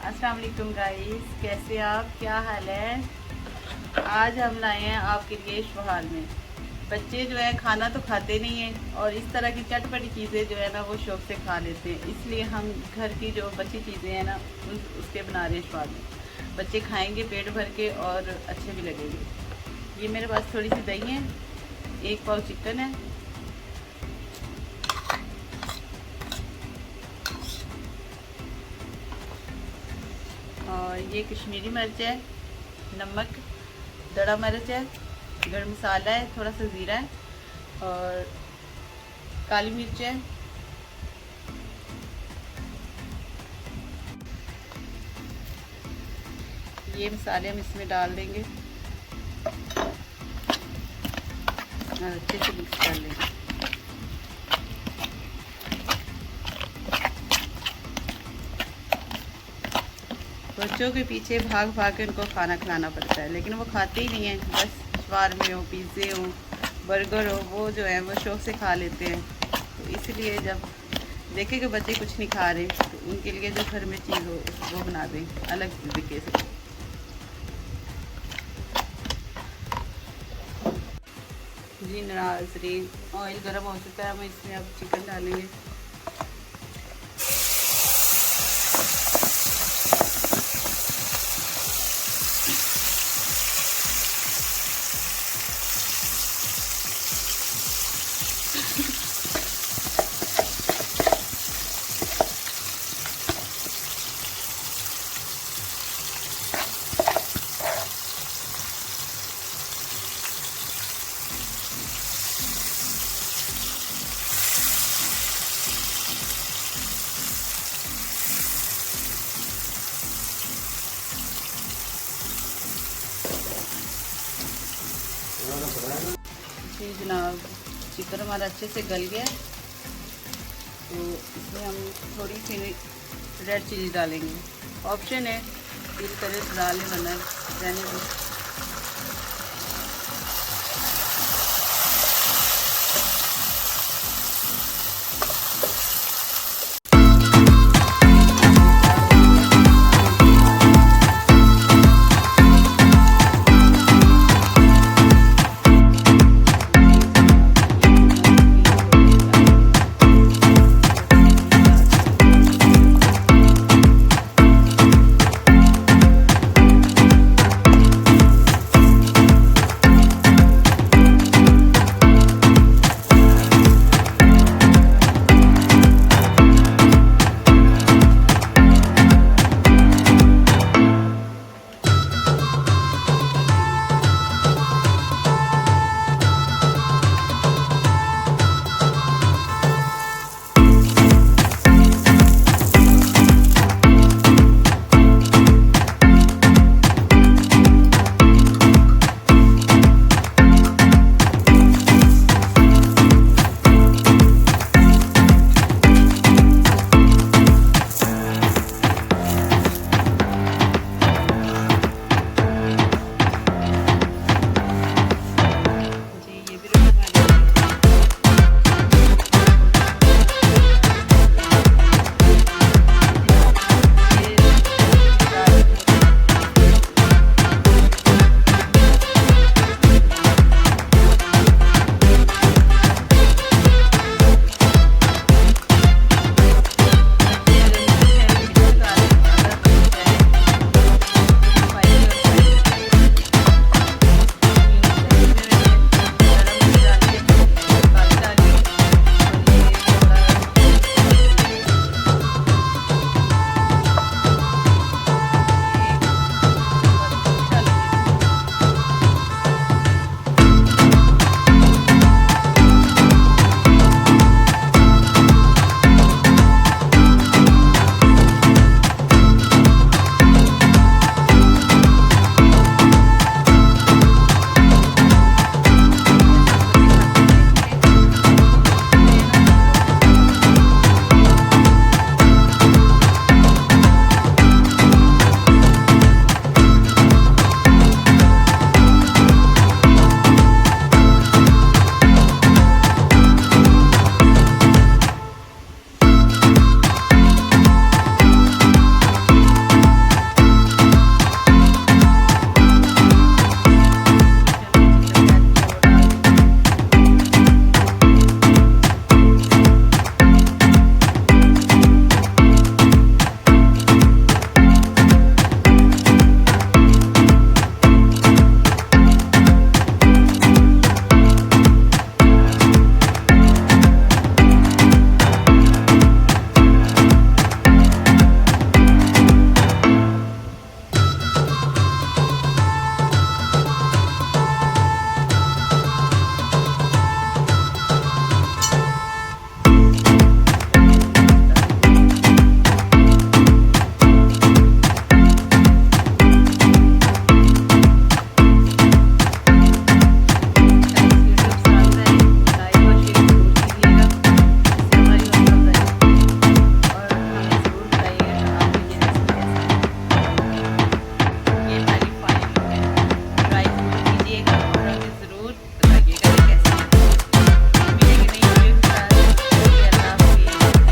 अस्सलाम वालेकुम गाइस, कैसे आप, क्या हाल है। आज हम लाए हैं आपके लिए शवारमे। बच्चे जो है खाना तो खाते नहीं हैं और इस तरह की चटपटी चीज़ें जो है ना वो शौक से खा लेते हैं, इसलिए हम घर की जो बची चीज़ें हैं ना उसके बना रहे हैं शवारमे। बच्चे खाएंगे पेट भर के और अच्छे भी लगेंगे। ये मेरे पास थोड़ी सी दही है, 1 पाव चिकन है, और ये कश्मीरी मिर्च है, नमक, दड़ा मिर्च है, गरम मसाला है, थोड़ा सा ज़ीरा है और काली मिर्च है। ये मसाले हम इसमें डाल देंगे और अच्छे से मिक्स कर लेंगे। बच्चों के पीछे भाग भाग के उनको खाना खिलाना पड़ता है, लेकिन वो खाते ही नहीं हैं। बस शवारमे हो, पिज़्ज़े हो, बर्गर हो, वो जो है वो शौक से खा लेते हैं। तो इसलिए जब देखें कि बच्चे कुछ नहीं खा रहे तो उनके लिए जो घर में चीज़ हो वो बना दें अलग तरीके से। जी नाज़रीन, ऑयल गर्म हो चुका है, हम इसमें अब चिकन डालेंगे। जी जनाब, चिकन हमारा अच्छे से गल गया, तो इसमें हम थोड़ी सी रेड चिली डालेंगे। ऑप्शन है, इस तरह से डालें वरना रहने दो।